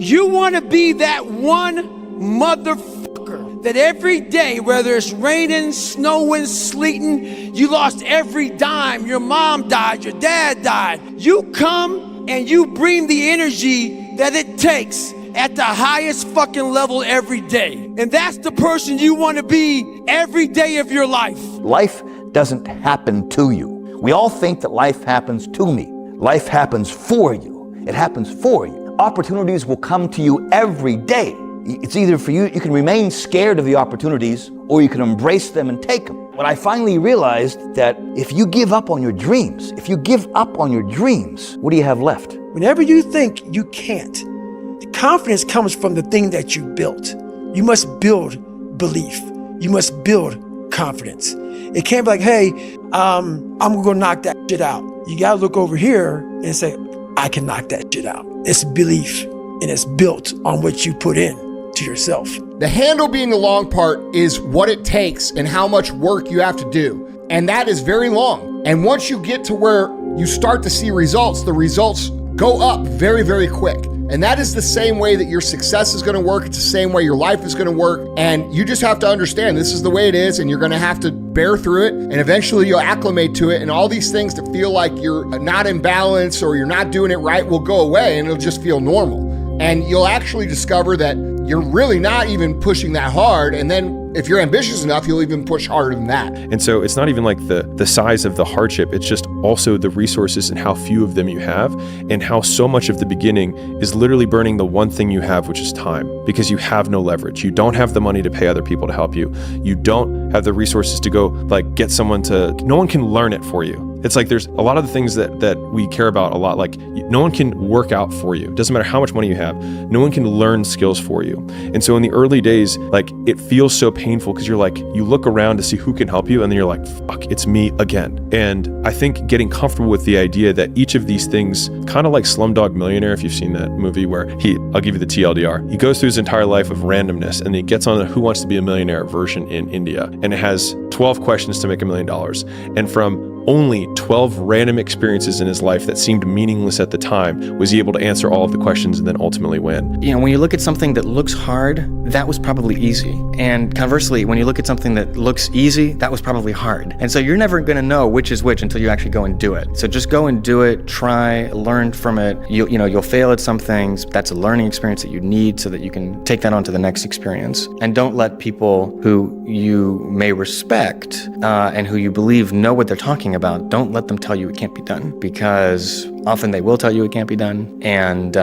You want to be that one motherfucker that every day, whether it's raining, snowing, sleeting, you lost every dime, your mom died, your dad died. You come and you bring the energy that it takes at the highest fucking level every day. And that's the person you want to be every day of your life. Life doesn't happen to you. We all think that life happens to me. Life happens for you. It happens for you. Opportunities will come to you every day. It's either for you, you can remain scared of the opportunities, or you can embrace them and take them. When I finally realized that if you give up on your dreams, what do you have left? Whenever you think you can't, the confidence comes from the thing that you built. You must build belief. You must build confidence. It can't be like, hey, I'm gonna go knock that shit out. You gotta look over here and say, I can knock that shit out. It's belief, and it's built on what you put in to yourself. The handle being the long part is what it takes and how much work you have to do. And that is very long. And once you get to where you start to see results, the results go up very, very quick. And that is the same way that your success is gonna work. It's the same way your life is gonna work. And you just have to understand this is the way it is, and you're gonna have to bear through it, and eventually you'll acclimate to it, and all these things that feel like you're not in balance or you're not doing it right will go away, and it'll just feel normal. And you'll actually discover that you're really not even pushing that hard. And then if you're ambitious enough, you'll even push harder than that. And so it's not even like the size of the hardship. It's just also the resources and how few of them you have, and how so much of the beginning is literally burning the one thing you have, which is time, because you have no leverage. You don't have the money to pay other people to help you. You don't have the resources to go like get someone to, no one can learn it for you. It's like there's a lot of the things that we care about a lot. Like no one can work out for you. It doesn't matter how much money you have. No one can learn skills for you. And so in the early days, like it feels so painful because you're like, you look around to see who can help you, and then you're like, fuck, it's me again. And I think getting comfortable with the idea that each of these things, kind of like Slumdog Millionaire, if you've seen that movie where I'll give you the TLDR, he goes through his entire life of randomness, and he gets on the Who Wants to Be a Millionaire version in India. And it has 12 questions to make $1 million. And from only 12 random experiences in his life that seemed meaningless at the time was he able to answer all of the questions and then ultimately win. You know, when you look at something that looks hard, that was probably easy. And conversely, when you look at something that looks easy, that was probably hard. And so you're never gonna know which is which until you actually go and do it. So just go and do it, try, learn from it. You'll fail at some things. That's a learning experience that you need so that you can take that on to the next experience. And don't let people who you may respect and who you believe know what they're talking about, don't let them tell you it can't be done, because often they will tell you it can't be done, and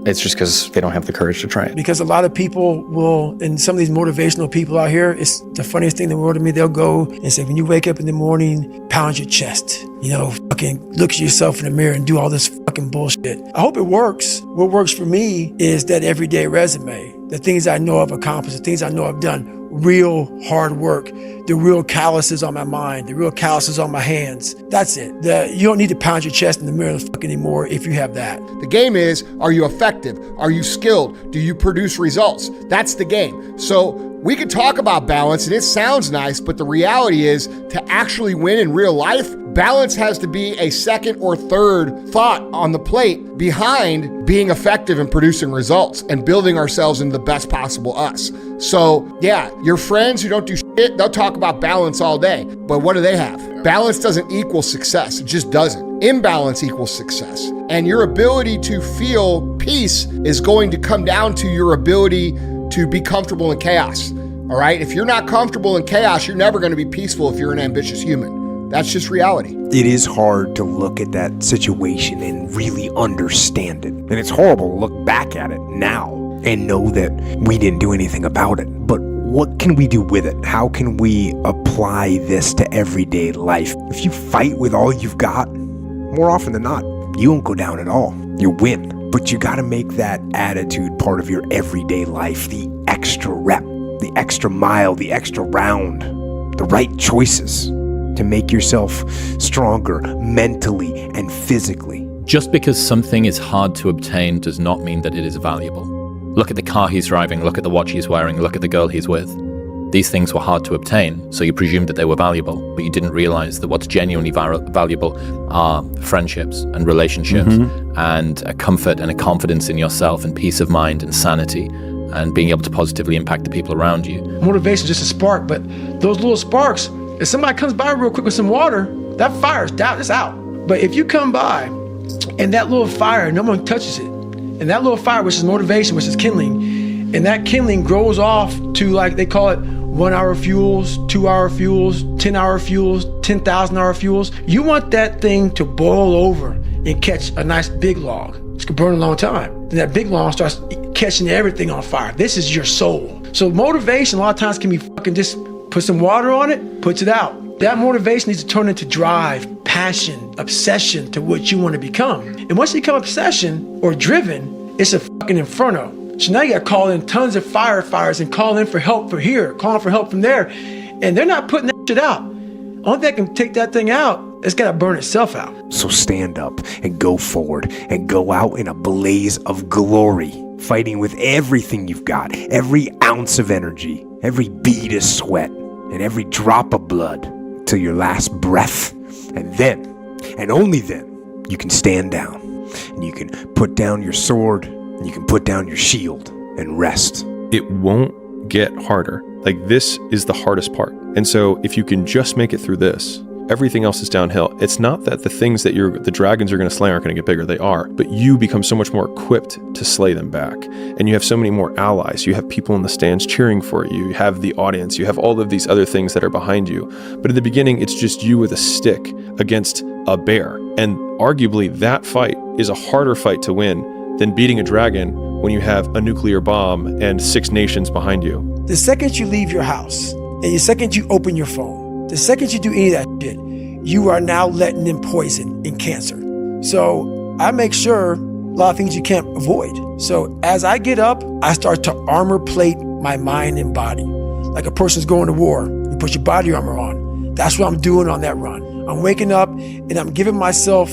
it's just because they don't have the courage to try it. Because a lot of people will, and some of these motivational people out here, it's the funniest thing in the world to me. They'll go and say, when you wake up in the morning, pound your chest, fucking look at yourself in the mirror and do all this fucking bullshit. I hope it works. What works for me is that everyday resume, the things I know I've accomplished, the things I know I've done, real hard work, the real calluses on my mind, the real calluses on my hands. That's it. You don't need to pound your chest in the mirror anymore if you have that. The game is, are you effective? Are you skilled? Do you produce results? That's the game. So we could talk about balance, and it sounds nice, but the reality is, to actually win in real life, balance has to be a second or third thought on the plate behind being effective in producing results and building ourselves into the best possible us. So yeah, your friends who don't do shit, they'll talk about balance all day, but what do they have? Balance doesn't equal success. It just doesn't. Imbalance equals success. And your ability to feel peace is going to come down to your ability to be comfortable in chaos. All right? If you're not comfortable in chaos, you're never going to be peaceful if you're an ambitious human. That's just reality. It is hard to look at that situation and really understand it. And it's horrible to look back at it now and know that we didn't do anything about it. But what can we do with it? How can we apply this to everyday life? If you fight with all you've got, more often than not, you won't go down at all. You win. But you gotta make that attitude part of your everyday life, the extra rep, the extra mile, the extra round, the right choices to make yourself stronger mentally and physically. Just because something is hard to obtain does not mean that it is valuable. Look at the car he's driving, look at the watch he's wearing, look at the girl he's with. these things were hard to obtain, so you presumed that they were valuable, but you didn't realize that what's genuinely valuable are friendships and relationships and a comfort and a confidence in yourself and peace of mind and sanity and being able to positively impact the people around you. Motivation is just a spark, but those little sparks, if somebody comes by real quick with some water, that fire's down, it's out. But if you come by and that little fire, no one touches it, and that little fire, which is motivation, which is kindling, and that kindling grows off to, like they call it, 1 hour fuels, 2 hour fuels, 10 hour fuels, 10,000 hour fuels. You want that thing to boil over and catch a nice big log. It's gonna burn a long time. Then that big log starts catching everything on fire. This is your soul. So motivation a lot of times can be fucking just put some water on it, puts it out. That motivation needs to turn into drive, passion, obsession to what you want to become. And once you become obsession or driven, it's a fucking inferno. So now you got to call in tons of firefighters and call in for help from here, calling for help from there. And they're not putting that shit out. Only thing that can take that thing out, it's got to burn itself out. So stand up and go forward and go out in a blaze of glory, fighting with everything you've got, every ounce of energy, every bead of sweat, and every drop of blood till your last breath. And then, and only then, you can stand down and you can put down your sword and you can put down your shield and rest. It won't get harder. Like, this is the hardest part. And so if you can just make it through this, everything else is downhill. It's not that the things that the dragons you're going to slay aren't going to get bigger. They are. But you become so much more equipped to slay them back. And you have so many more allies. You have people in the stands cheering for you. You have the audience. You have all of these other things that are behind you. But in the beginning, it's just you with a stick against a bear. And arguably, that fight is a harder fight to win than beating a dragon when you have a nuclear bomb and 6 nations behind you. The second you leave your house, and the second you open your phone, the second you do any of that shit, you are now letting in poison and cancer. So I make sure a lot of things you can't avoid. So as I get up, I start to armor plate my mind and body. Like a person's going to war, you put your body armor on. That's what I'm doing on that run. I'm waking up and I'm giving myself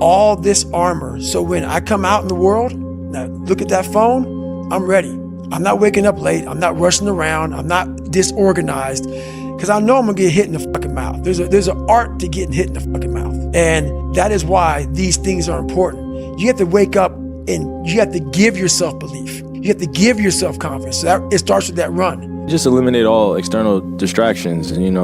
all this armor. So when I come out in the world, now look at that phone, I'm ready. I'm not waking up late. I'm not rushing around. I'm not disorganized. Because I know I'm gonna get hit in the fucking mouth. There's an art to getting hit in the fucking mouth. And that is why these things are important. You have to wake up and you have to give yourself belief. You have to give yourself confidence. So it starts with that run. Just eliminate all external distractions, and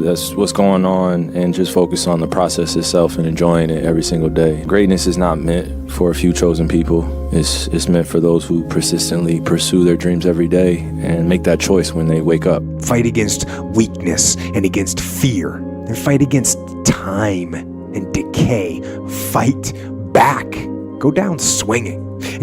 that's what's going on, and just focus on the process itself and enjoying it every single day. Greatness is not meant for a few chosen people. It's meant for those who persistently pursue their dreams every day and make that choice when they wake up. Fight against weakness and against fear, and fight against time and decay. Fight back. Go down swinging.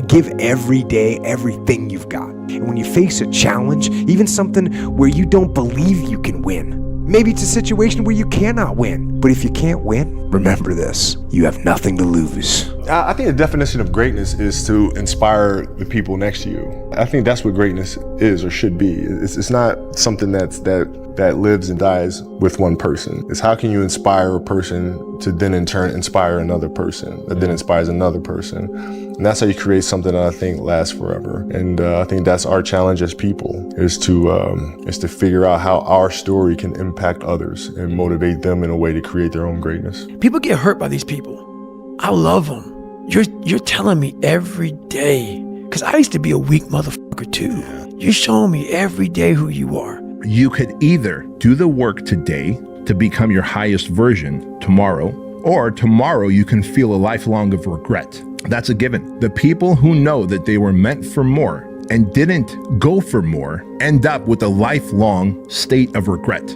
Give every day everything you've got. And when you face a challenge, even something where you don't believe you can win, maybe it's a situation where you cannot win. But if you can't win, remember this: you have nothing to lose. I think the definition of greatness is to inspire the people next to you. I think that's what greatness is or should be. It's not something that lives and dies with one person. It's how can you inspire a person to then in turn inspire another person that then inspires another person. And that's how you create something that I think lasts forever. And I think that's our challenge as people, is to figure out how our story can impact others and motivate them in a way to create their own greatness. People get hurt by these people. I love them. You're telling me every day, because I used to be a weak motherfucker too. You're showing me every day who you are. You could either do the work today to become your highest version tomorrow, or tomorrow you can feel a lifelong of regret. That's a given. The people who know that they were meant for more and didn't go for more end up with a lifelong state of regret.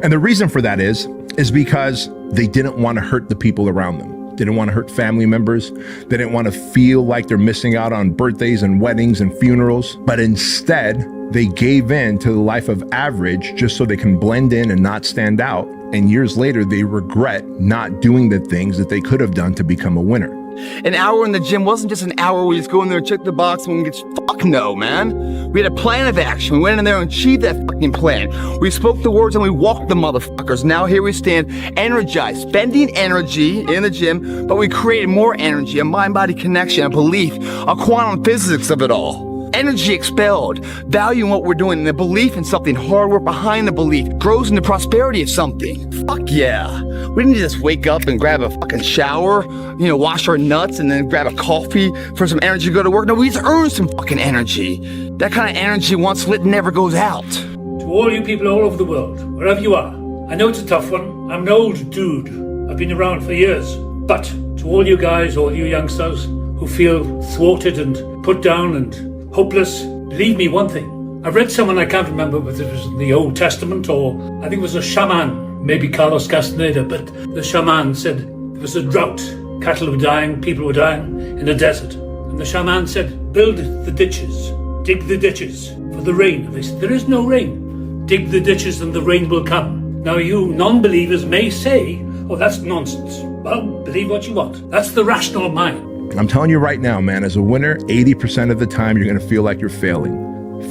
And the reason for that is because they didn't want to hurt the people around them. They didn't want to hurt family members. They didn't want to feel like they're missing out on birthdays and weddings and funerals. But instead, they gave in to the life of average just so they can blend in and not stand out. And years later, they regret not doing the things that they could have done to become a winner. An hour in the gym wasn't just an hour where you just go in there and check the box and get fuck no, man. We had a plan of action. We went in there and achieved that fucking plan. We spoke the words and we walked the motherfuckers. Now here we stand, energized, spending energy in the gym, but we created more energy, a mind-body connection, a belief, a quantum physics of it all. energy expelled, valuing what we're doing, and the belief in something, hard work behind the belief grows into prosperity of something. Fuck yeah. We didn't just wake up and grab a fucking shower, wash our nuts and then grab a coffee for some energy to go to work. No, we just earn some fucking energy. That kind of energy, once lit, never goes out. To all you people all over the world, wherever you are, I know it's a tough one. I'm an old dude. I've been around for years. But to all you guys, all you youngsters who feel thwarted and put down and hopeless, believe me one thing. I read someone, I can't remember whether it was in the Old Testament or I think it was a shaman, maybe Carlos Castaneda, but the shaman said there was a drought. Cattle were dying, people were dying in a desert. And the shaman said, build the ditches, dig the ditches for the rain. They said, there is no rain. Dig the ditches and the rain will come. Now you non-believers may say, oh, that's nonsense. Well, believe what you want. That's the rational mind. I'm telling you right now, man, as a winner, 80% of the time you're going to feel like you're failing.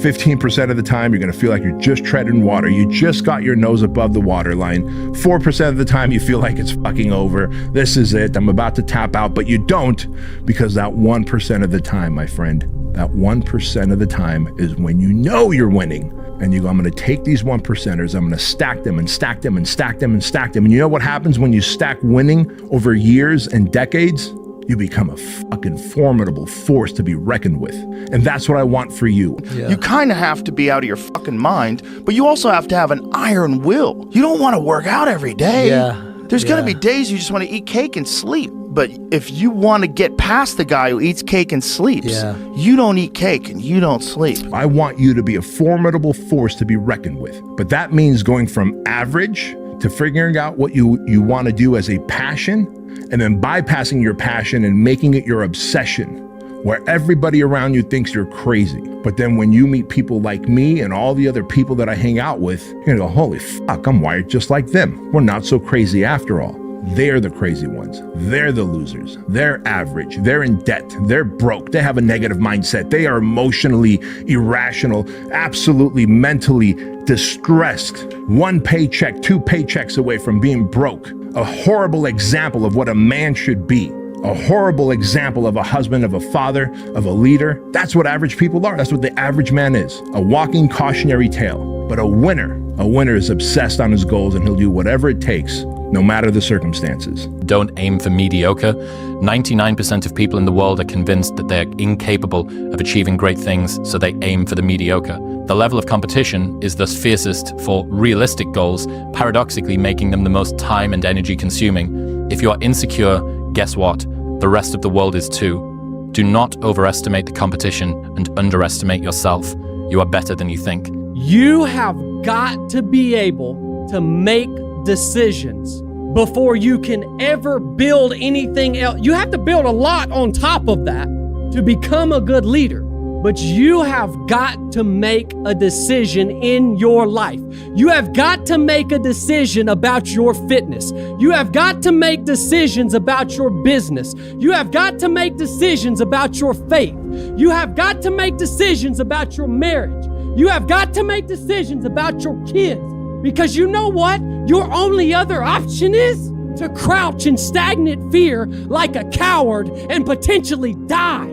15% of the time you're going to feel like you're just treading water. You just got your nose above the waterline. 4% of the time you feel like it's fucking over. This is it. I'm about to tap out, but you don't, because that 1% of the time, my friend, that 1% of the time is when you know you're winning. And you go, I'm going to take these 1%ers, I'm going to stack them and stack them and stack them and stack them. And you know what happens when you stack winning over years and decades? You become a fucking formidable force to be reckoned with. And that's what I want for you. Yeah. You kind of have to be out of your fucking mind, but you also have to have an iron will. You don't want to work out every day. There's going to be days you just want to eat cake and sleep. But if you want to get past the guy who eats cake and sleeps, you don't eat cake and you don't sleep. I want you to be a formidable force to be reckoned with. But that means going from average to figuring out what you want to do as a passion, and then bypassing your passion and making it your obsession, where everybody around you thinks you're crazy. But then when you meet people like me and all the other people that I hang out with, you're gonna go, holy fuck, I'm wired just like them. We're not so crazy after all. They're the crazy ones. They're the losers. They're average. They're in debt. They're broke. They have a negative mindset. They are emotionally irrational, absolutely mentally distressed. 1 paycheck, 2 paychecks away from being broke. A horrible example of what a man should be. A horrible example of a husband, of a father, of a leader. That's what average people are. That's what the average man is. A walking cautionary tale. But a winner is obsessed on his goals, and he'll do whatever it takes, no matter the circumstances. Don't aim for mediocre. 99% of people in the world are convinced that they're incapable of achieving great things, so they aim for the mediocre. The level of competition is thus fiercest for realistic goals, paradoxically making them the most time and energy consuming. If you are insecure, guess what? The rest of the world is too. Do not overestimate the competition and underestimate yourself. You are better than you think. You have got to be able to make decisions before you can ever build anything else. You have to build a lot on top of that to become a good leader. But you have got to make a decision in your life. You have got to make a decision about your fitness. You have got to make decisions about your business. You have got to make decisions about your faith. You have got to make decisions about your marriage. You have got to make decisions about your kids. Because you know what? Your only other option is to crouch in stagnant fear like a coward and potentially die.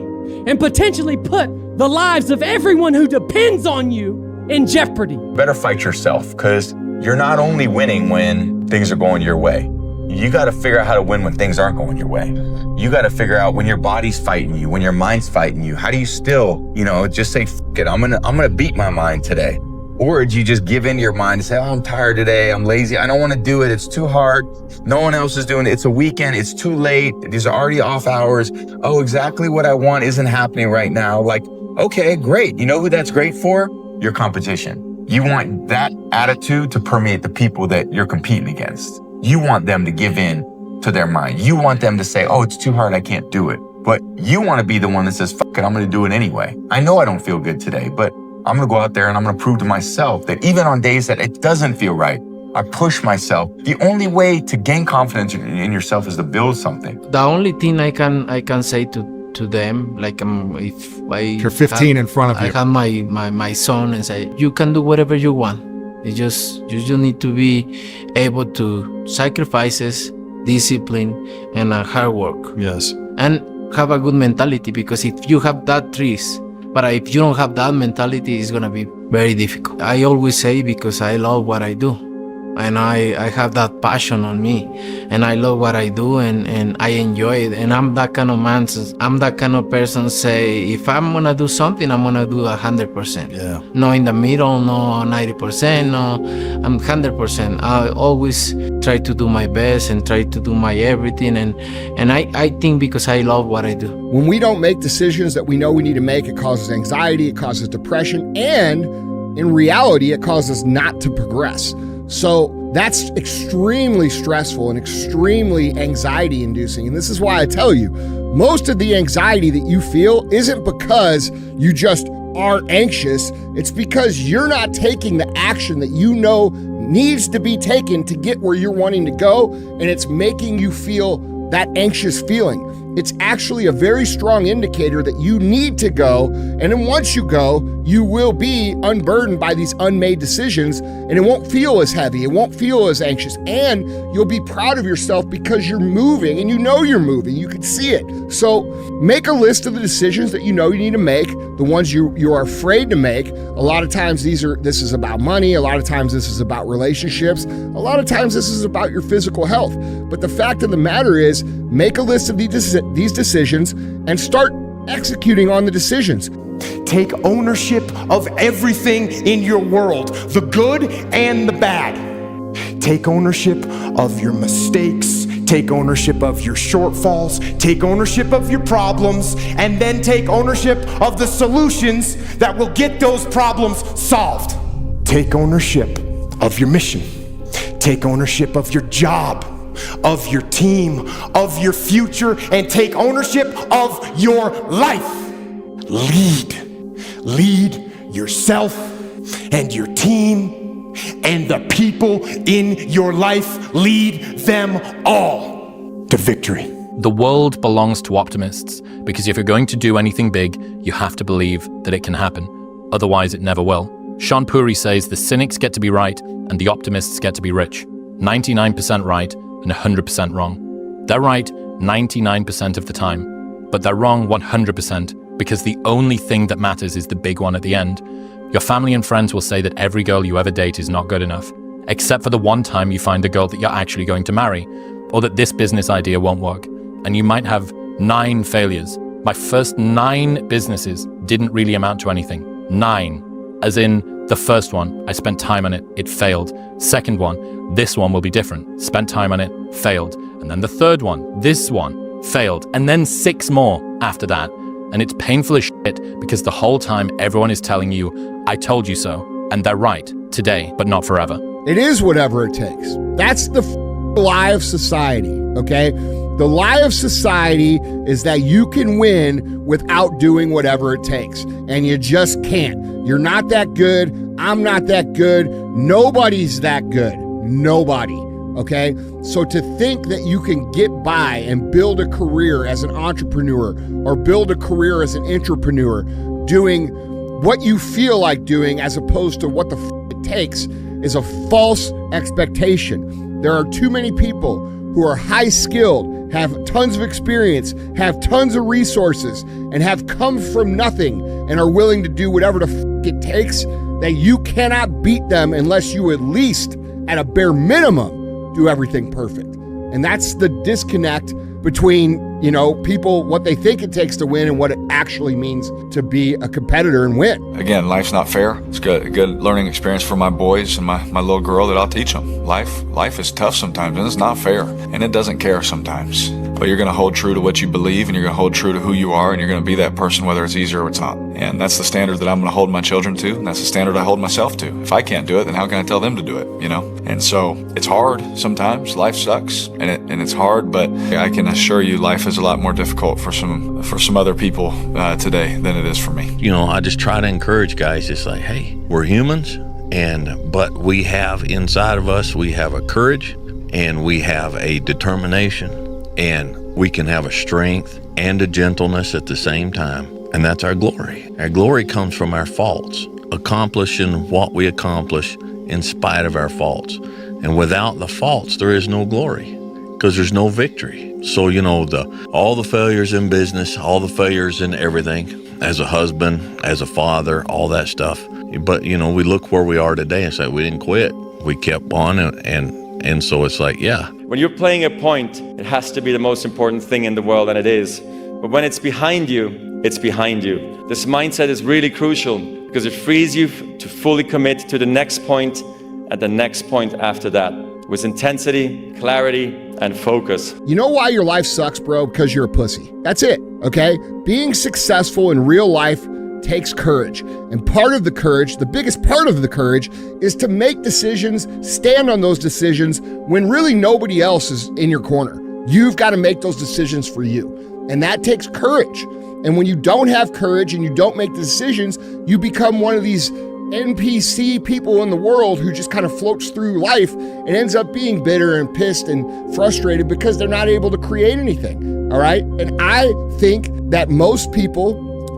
And potentially put the lives of everyone who depends on you in jeopardy. Better fight yourself, because you're not only winning when things are going your way. You got to figure out how to win when things aren't going your way. You got to figure out when your body's fighting you, when your mind's fighting you. How do you still, just say, F it, I'm gonna beat my mind today? Or do you just give in to your mind and say, oh, I'm tired today, I'm lazy, I don't want to do it, it's too hard, no one else is doing it, it's a weekend, it's too late, these are already off hours, oh, exactly what I want isn't happening right now. Like, okay, great. You know who that's great for? Your competition. You want that attitude to permeate the people that you're competing against. You want them to give in to their mind. You want them to say, oh, it's too hard, I can't do it. But you want to be the one that says, fuck it, I'm going to do it anyway. I know I don't feel good today, but I'm going to go out there and I'm going to prove to myself that even on days that it doesn't feel right, I push myself. The only way to gain confidence in yourself is to build something. The only thing I can say to them, like if you're 15 in front of you, I have my son and say, you can do whatever you want. You just need to be able to sacrifices, discipline, and hard work. Yes. And have a good mentality, because if you have that trees But if you don't have that mentality, it's gonna be very difficult. I always say, because I love what I do, and I have that passion on me, and I love what I do, and I enjoy it. And I'm that kind of man. I'm that kind of person. Say, if I'm gonna do something, I'm gonna do 100%. Yeah. No in the middle, no 90%, no. I'm 100%. I always try to do my best and try to do my everything. And I think because I love what I do. When we don't make decisions that we know we need to make, it causes anxiety, it causes depression, and in reality, it causes not to progress. So that's extremely stressful and extremely anxiety inducing. And this is why I tell you, most of the anxiety that you feel isn't because you just are anxious. It's because you're not taking the action that you know needs to be taken to get where you're wanting to go. And it's making you feel that anxious feeling. It's actually a very strong indicator that you need to go. And then once you go, you will be unburdened by these unmade decisions, and it won't feel as heavy. It won't feel as anxious. And you'll be proud of yourself because you're moving, and you know you're moving. You can see it. So make a list of the decisions that you know you need to make, the ones you are afraid to make. A lot of times this is about money. A lot of times this is about relationships. A lot of times this is about your physical health. But the fact of the matter is, make a list of these decisions and start executing on the decisions. Take ownership of everything in your world, the good and the bad. Take ownership of your mistakes, take ownership of your shortfalls, take ownership of your problems, and then take ownership of the solutions that will get those problems solved. Take ownership of your mission. Take ownership of your job, of your team, of your future, and take ownership of your life. Lead yourself and your team and the people in your life. Lead them all to victory. The world belongs to optimists, because if you're going to do anything big, you have to believe that it can happen. Otherwise, it never will. Sean Puri says the cynics get to be right and the optimists get to be rich. 99% right and 100% wrong. They're right 99% of the time, but they're wrong 100%, because the only thing that matters is the big one at the end. Your family and friends will say that every girl you ever date is not good enough, except for the one time you find a girl that you're actually going to marry, or that this business idea won't work. And you might have 9 failures. My first 9 businesses didn't really amount to anything. 9. As in, the first one, I spent time on it, it failed. Second one, this one will be different. Spent time on it, failed. And then the third one, this one, failed. And then 6 more after that. And it's painful as shit, because the whole time everyone is telling you, I told you so. And they're right, today, but not forever. It is whatever it takes. That's the lie of society, okay? The lie of society is that you can win without doing whatever it takes. And you just can't. You're not that good. I'm not that good. Nobody's that good. Nobody. Okay? So to think that you can get by and build a career as an entrepreneur or build a career as an intrapreneur doing what you feel like doing as opposed to what the it takes is a false expectation. There are too many people who are high skilled, have tons of experience, have tons of resources, and have come from nothing and are willing to do whatever the it takes, that you cannot beat them unless you at least, at a bare minimum, do everything perfect. And that's the disconnect between, people, what they think it takes to win and what it actually means to be a competitor and win. Again, life's not fair. It's a good learning experience for my boys and my little girl that I'll teach them. Life is tough sometimes, and it's not fair, and it doesn't care sometimes. But you're going to hold true to what you believe, and you're going to hold true to who you are, and you're going to be that person whether it's easy or it's not. And that's the standard that I'm going to hold my children to, and that's the standard I hold myself to. If I can't do it, then how can I tell them to do it, And so it's hard sometimes. Life sucks, and it's hard, but I can assure you life is a lot more difficult for some other people today than it is for me. I just try to encourage guys, just like, hey, we're humans, but we have inside of us, we have a courage and we have a determination, and we can have a strength and a gentleness at the same time. And that's our glory. Our glory comes from our faults, accomplishing what we accomplish in spite of our faults. And without the faults, there is no glory, because there's no victory. So, all the failures in business, all the failures in everything, as a husband, as a father, all that stuff. But, you know, we look where we are today and say we didn't quit. We kept on, and so it's like, yeah. When you're playing a point, it has to be the most important thing in the world, and it is. But when it's behind you, it's behind you. This mindset is really crucial because it frees you to fully commit to the next point and the next point after that with intensity, clarity, and focus. You know why your life sucks, bro? Because you're a pussy. That's it, okay? Being successful in real life takes courage. And part of the courage, the biggest part of the courage, is to make decisions, stand on those decisions when really nobody else is in your corner. You've got to make those decisions for you. And that takes courage. And when you don't have courage and you don't make the decisions, you become one of these NPC people in the world who just kind of floats through life and ends up being bitter and pissed and frustrated because they're not able to create anything. All right. And I think that most people,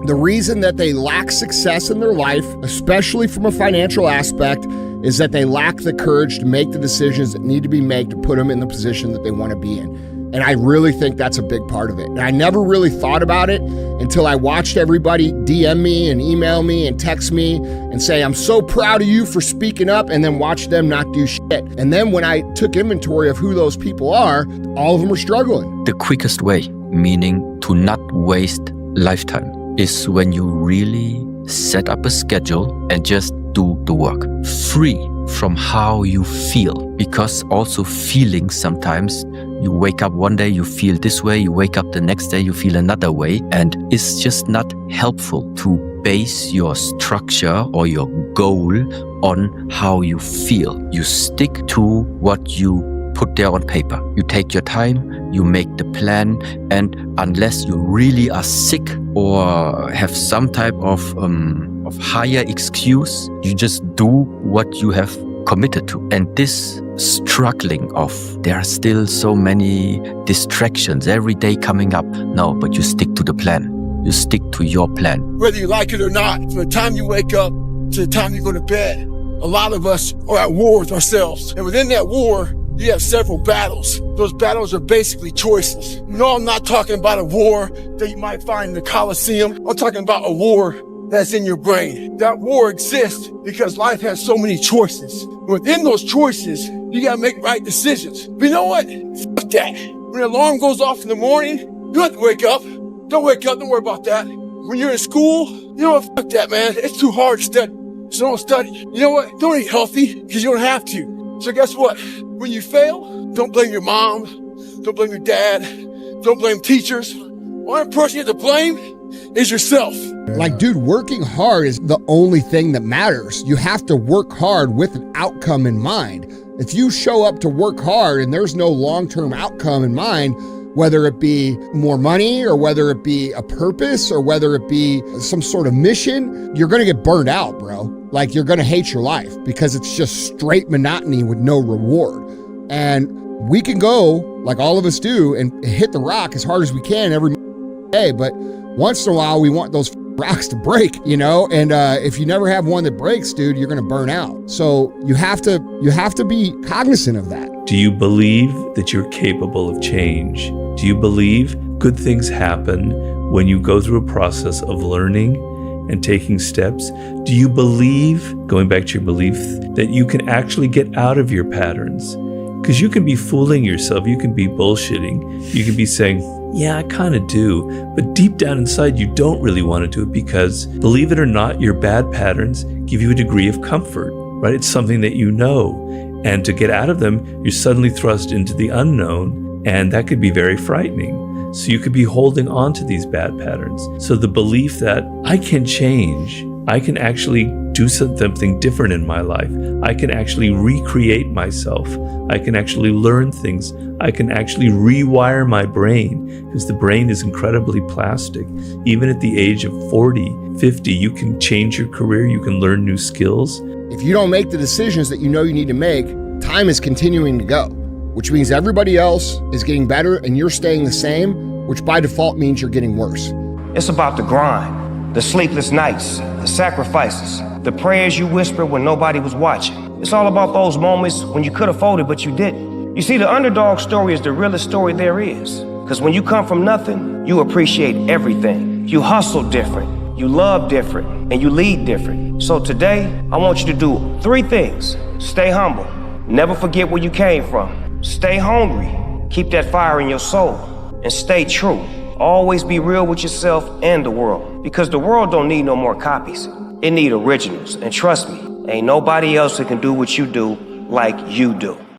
the reason that they lack success in their life, especially from a financial aspect, is that they lack the courage to make the decisions that need to be made to put them in the position that they want to be in. And I really think that's a big part of it. And I never really thought about it until I watched everybody DM me and email me and text me and say, I'm so proud of you for speaking up, and then watch them not do shit. And then when I took inventory of who those people are, all of them are struggling. The quickest way, meaning to not waste lifetime, is when you really set up a schedule and just do the work. Free from how you feel, because also feeling sometimes, you wake up one day, you feel this way, you wake up the next day, you feel another way, and it's just not helpful to base your structure or your goal on how you feel. You stick to what you put there on paper. You take your time, you make the plan, and unless you really are sick or have some type of higher excuse, you just do what you have committed to. And this struggling of, there are still so many distractions every day coming up. No, but you stick to the plan. You stick to your plan. Whether you like it or not, from the time you wake up to the time you go to bed, a lot of us are at war with ourselves. And within that war, you have several battles. Those battles are basically choices. No, I'm not talking about a war that you might find in the Coliseum. I'm talking about a war that's in your brain. That war exists because life has so many choices. Within those choices, you gotta make right decisions. But you know what? Fuck that. When the alarm goes off in the morning, you don't have to wake up. Don't wake up, don't worry about that. When you're in school, you know what? Fuck that, man. It's too hard to study. So don't study. You know what? Don't eat healthy because you don't have to. So guess what? When you fail, don't blame your mom. Don't blame your dad. Don't blame teachers. One person you have to blame is yourself. Like, dude, working hard is the only thing that matters. You have to work hard with an outcome in mind. If you show up to work hard and there's no long-term outcome in mind, whether it be more money or whether it be a purpose or whether it be some sort of mission, you're going to get burned out, bro. Like, you're going to hate your life because it's just straight monotony with no reward. And we can go, like all of us do, and hit the rock as hard as we can every day, but once in a while we want those rocks to break, you know? And if you never have one that breaks, dude, you're gonna burn out. So you have to be cognizant of that. Do you believe that you're capable of change? Do you believe good things happen when you go through a process of learning and taking steps? Do you believe, going back to your belief, that you can actually get out of your patterns? Because you can be fooling yourself, you can be bullshitting, you can be saying, yeah, I kind of do, but deep down inside you don't really want to do it because, believe it or not, your bad patterns give you a degree of comfort, right? It's something that you know, and to get out of them, you're suddenly thrust into the unknown, and that could be very frightening. So you could be holding on to these bad patterns. So the belief that I can change, I can actually do something different in my life. I can actually recreate myself. I can actually learn things. I can actually rewire my brain because the brain is incredibly plastic. Even at the age of 40, 50, you can change your career. You can learn new skills. If you don't make the decisions that you know you need to make, time is continuing to go, which means everybody else is getting better and you're staying the same, which by default means you're getting worse. It's about the grind, the sleepless nights, the sacrifices, the prayers you whispered when nobody was watching. It's all about those moments when you could have folded, but you didn't. You see, the underdog story is the realest story there is. Because when you come from nothing, you appreciate everything. You hustle different. you love different, and you lead different. So today, I want you to do 3 things. Stay humble. Never forget where you came from. Stay hungry. Keep that fire in your soul. And stay true. Always be real with yourself and the world. Because the world don't need no more copies. It need originals. And trust me, ain't nobody else that can do what you do like you do.